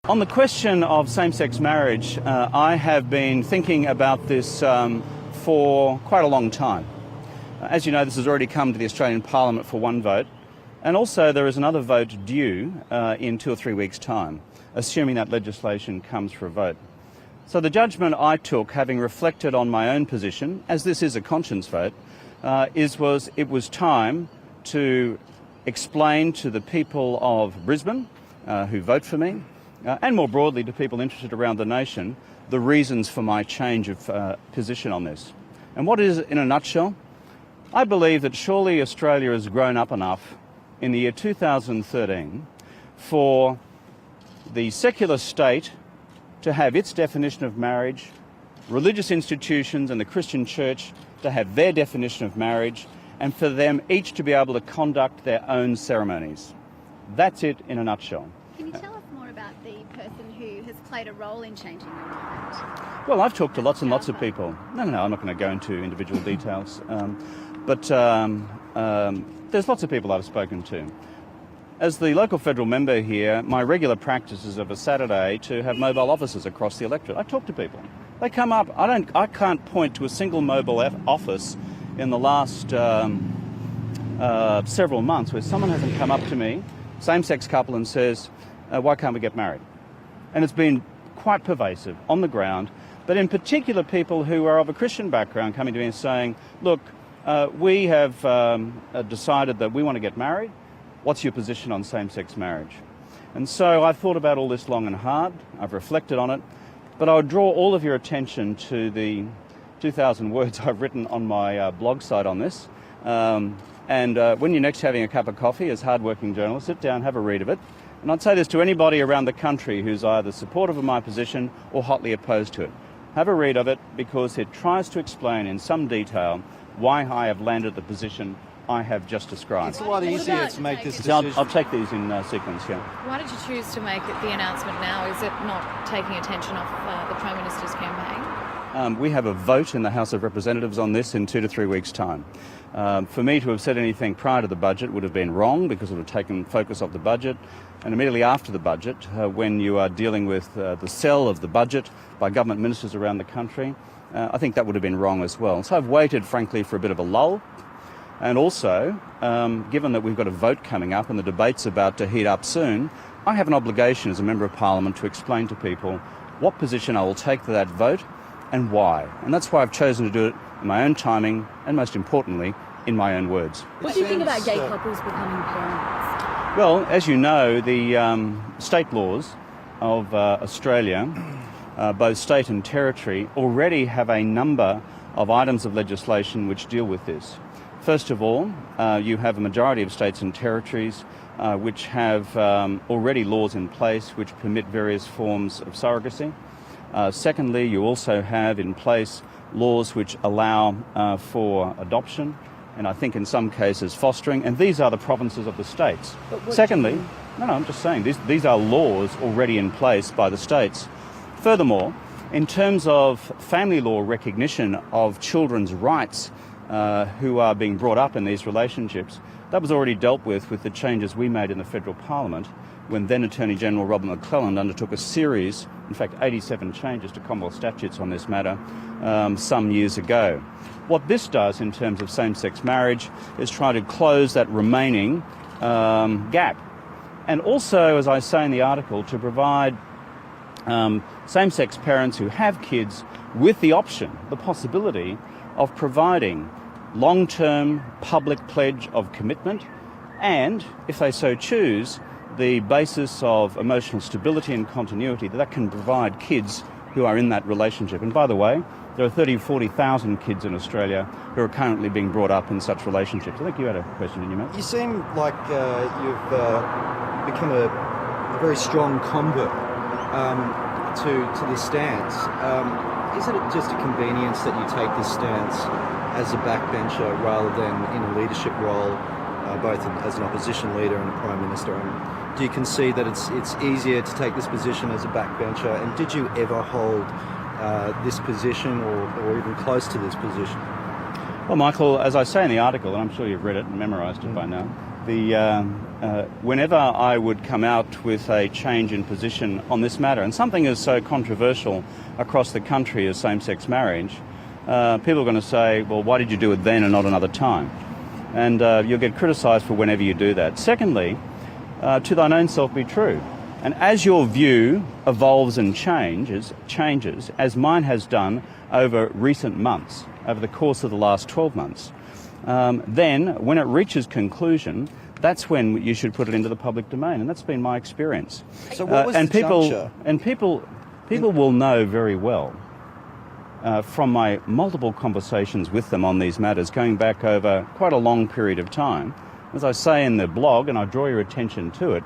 On the question of same-sex marriage, I have been thinking about this for quite a long time. As you know, this has already come to the Australian Parliament for one vote, and also there is another vote due in 2 or 3 weeks' time, assuming that legislation comes for a vote. So the judgment I took, having reflected on my own position, as this is a conscience vote, it was time to explain to the people of Brisbane who vote for me, and more broadly to people interested around the nation, the reasons for my change of position on this. And what is it in a nutshell? I believe that surely Australia has grown up enough in the year 2013 for the secular state to have its definition of marriage, religious institutions and the Christian church to have their definition of marriage, and for them each to be able to conduct their own ceremonies. That's it in a nutshell. Can you tell us more about the person who has played a role in changing that? Well, I've talked to lots and lots of people. No, I'm not going to go into individual details. But there's lots of people I've spoken to. As the local federal member here, my regular practice is of a Saturday to have mobile offices across the electorate. I talk to people. They come up. I can't point to a single mobile office in the last several months where someone hasn't come up to me, same-sex couple, and says, why can't we get married? And it's been quite pervasive on the ground, but in particular people who are of a Christian background coming to me and saying, look, we have decided that we want to get married. What's your position on same-sex marriage? And so I've thought about all this long and hard. I've reflected on it. But I would draw all of your attention to the 2,000 words I've written on my blog site on this. And when you're next having a cup of coffee as hard-working journalists, sit down, have a read of it. And I'd say this to anybody around the country who's either supportive of my position or hotly opposed to it. Have a read of it because it tries to explain in some detail why I have landed the position I have just described. It's a lot easier to make this decision. I'll take these in sequence, yeah. Why did you choose to make the announcement now? Is it not taking attention off the Prime Minister's campaign? We have a vote in the House of Representatives on this in 2 to 3 weeks' time. For me to have said anything prior to the budget would have been wrong because it would have taken focus off the budget. And immediately after the budget, when you are dealing with the sell of the budget by government ministers around the country, I think that would have been wrong as well. So I've waited, frankly, for a bit of a lull. And also, given that we've got a vote coming up and the debate's about to heat up soon, I have an obligation as a Member of Parliament to explain to people what position I will take to that vote and why. And that's why I've chosen to do it in my own timing and, most importantly, in my own words. What do you think about gay couples becoming parents? Well, as you know, the state laws of Australia, both state and territory, already have a number of items of legislation which deal with this. First of all, you have a majority of states and territories which have already laws in place which permit various forms of surrogacy. Secondly, you also have in place laws which allow for adoption and I think in some cases fostering, and these are the provinces of the states. Secondly, I'm just saying these are laws already in place by the states. Furthermore, in terms of family law recognition of children's rights who are being brought up in these relationships, that was already dealt with the changes we made in the Federal Parliament when then Attorney General Robert McClelland undertook a series, in fact 87 changes to Commonwealth statutes on this matter some years ago. What this does in terms of same-sex marriage is try to close that remaining gap. And also, as I say in the article, to provide same-sex parents who have kids with the option, the possibility of providing long-term public pledge of commitment and, if they so choose, the basis of emotional stability and continuity that can provide kids who are in that relationship. And by the way, there are 30,000 or 40,000 kids in Australia who are currently being brought up in such relationships. I think you had a question, didn't you, mate? You seem like you've become a very strong convert to this stance. Is it just a convenience that you take this stance as a backbencher rather than in a leadership role, both as an opposition leader and a Prime Minister? And do you concede that it's easier to take this position as a backbencher? And did you ever hold this position or even close to this position? Well, Michael, as I say in the article, and I'm sure you've read it and memorised it by now, Whenever I would come out with a change in position on this matter, and something as so controversial across the country as same-sex marriage, people are going to say, well, why did you do it then and not another time? And you'll get criticised for whenever you do that. Secondly, to thine own self be true. And as your view evolves and changes, as mine has done over recent months, over the course of the last 12 months, then when it reaches conclusion, that's when you should put it into the public domain, and that's been my experience. So what was and the people juncture? and people will know very well from my multiple conversations with them on these matters, going back over quite a long period of time. As I say in the blog, and I draw your attention to it,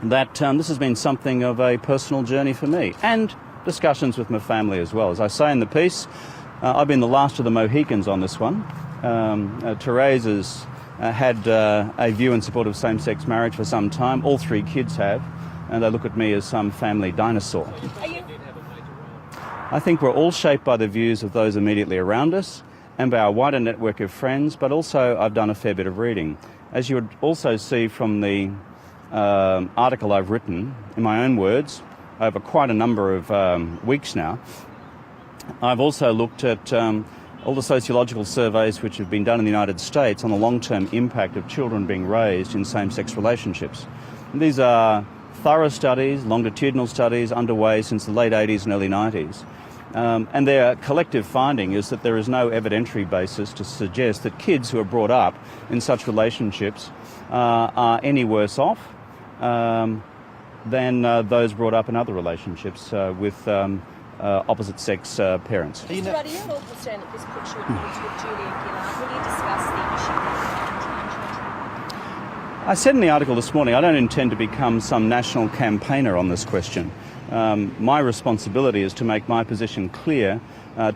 that this has been something of a personal journey for me, and discussions with my family as well. As I say in the piece, I've been the last of the Mohicans on this one. Therese has had a view in support of same-sex marriage for some time. All three kids have, and they look at me as some family dinosaur. I think we're all shaped by the views of those immediately around us and by our wider network of friends, but also I've done a fair bit of reading. As you would also see from the article I've written, in my own words, over quite a number of weeks now, I've also looked at all the sociological surveys which have been done in the United States on the long-term impact of children being raised in same-sex relationships. And these are thorough studies, longitudinal studies underway since the late 80s and early 90s. And their collective finding is that there is no evidentiary basis to suggest that kids who are brought up in such relationships are any worse off than those brought up in other relationships with opposite-sex parents. Mr. Ruddy, you understand that this puts you at odds with Julia Gillard. Will you discuss the issue of I said in the article this morning, I don't intend to become some national campaigner on this question. My responsibility is to make my position clear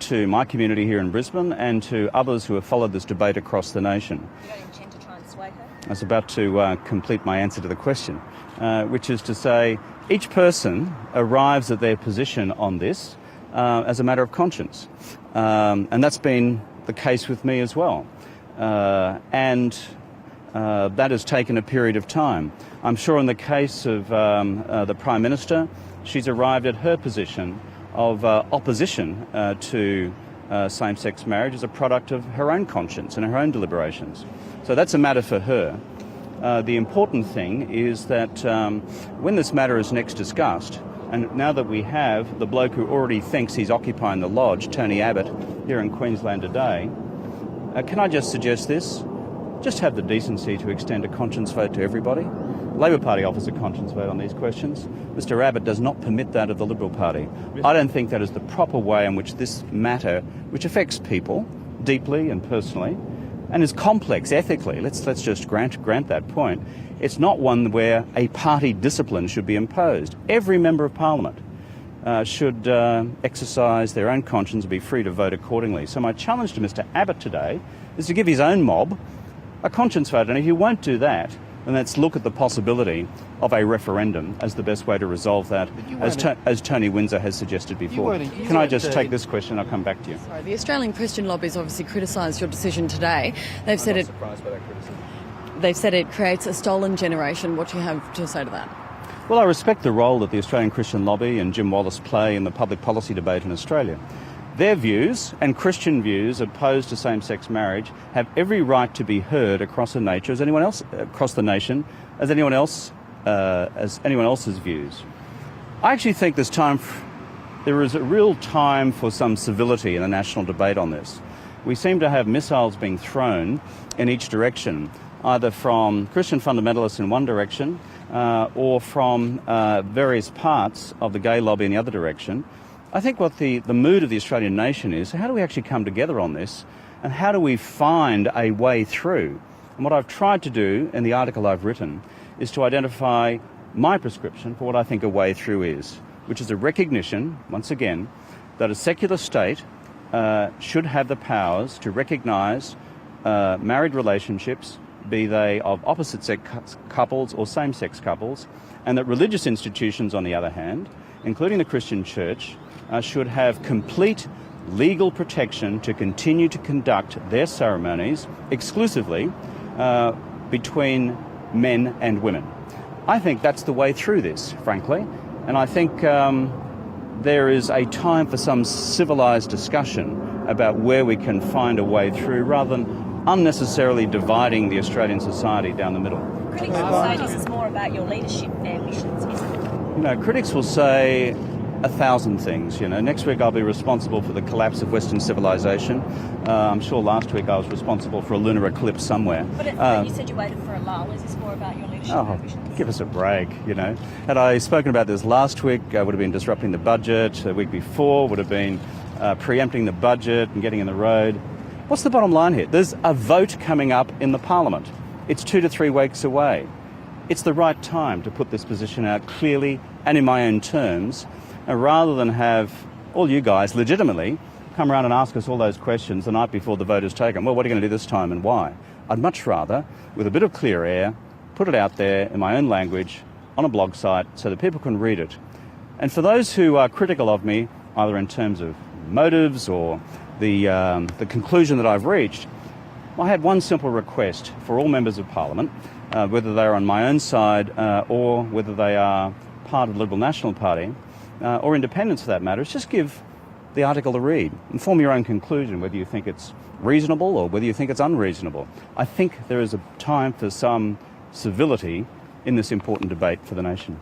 to my community here in Brisbane and to others who have followed this debate across the nation. You don't intend to try and sway her? I was about to complete my answer to the question, which is to say each person arrives at their position on this as a matter of conscience. And that's been the case with me as well. And that has taken a period of time. I'm sure in the case of the Prime Minister, she's arrived at her position of opposition to same-sex marriage as a product of her own conscience and her own deliberations. So that's a matter for her. The important thing is that when this matter is next discussed, and now that we have the bloke who already thinks he's occupying the lodge, Tony Abbott, here in Queensland today, can I just suggest this? Just have the decency to extend a conscience vote to everybody. The Labor Party offers a conscience vote on these questions. Mr Abbott does not permit that of the Liberal Party. I don't think that is the proper way in which this matter, which affects people deeply and personally, and is complex ethically, let's just grant that point, it's not one where a party discipline should be imposed. Every member of Parliament should exercise their own conscience and be free to vote accordingly. So my challenge to Mr Abbott today is to give his own mob a conscience vote, and if you won't do that, then let's look at the possibility of a referendum as the best way to resolve that, as Tony Windsor has suggested before. Can I just take this question? I'll come back to you. Sorry, the Australian Christian lobby's obviously criticised your decision today. They've said it. Surprised by that criticism. They've said it creates a stolen generation. What do you have to say to that? Well, I respect the role that the Australian Christian Lobby and Jim Wallace play in the public policy debate in Australia. Their views and Christian views opposed to same-sex marriage have every right to be heard across the nation as anyone else's views. I actually think there is a real time for some civility in the national debate on this. We seem to have missiles being thrown in each direction, either from Christian fundamentalists in one direction or from various parts of the gay lobby in the other direction. I think what the mood of the Australian nation is, how do we actually come together on this, and how do we find a way through? And what I've tried to do in the article I've written is to identify my prescription for what I think a way through is, which is a recognition, once again, that a secular state should have the powers to recognise married relationships, be they of opposite-sex couples or same-sex couples, and that religious institutions, on the other hand, including the Christian Church, should have complete legal protection to continue to conduct their ceremonies exclusively between men and women. I think that's the way through this, frankly, and I think there is a time for some civilised discussion about where we can find a way through rather than unnecessarily dividing the Australian society down the middle. Critics will say this is more about your leadership ambitions, isn't it? You know, critics will say 1,000 things. You know, next week I'll be responsible for the collapse of Western civilization. I'm sure last week I was responsible for a lunar eclipse somewhere. But you said you waited for a lull. Is this more about your leadership ambitions? Give us a break, you know. Had I spoken about this last week, I would have been disrupting the budget. The week before would have been preempting the budget and getting in the road. What's the bottom line here? There's a vote coming up in the Parliament. It's 2 to 3 weeks away. It's the right time to put this position out clearly and in my own terms, rather than have all you guys legitimately come around and ask us all those questions the night before the vote is taken. Well, what are you going to do this time and why? I'd much rather, with a bit of clear air, put it out there in my own language on a blog site so that people can read it. And for those who are critical of me, either in terms of motives or the conclusion that I've reached, I had one simple request for all members of Parliament, whether they're on my own side or whether they are part of the Liberal National Party, or independents for that matter, is just give the article a read and form your own conclusion whether you think it's reasonable or whether you think it's unreasonable. I think there is a time for some civility in this important debate for the nation.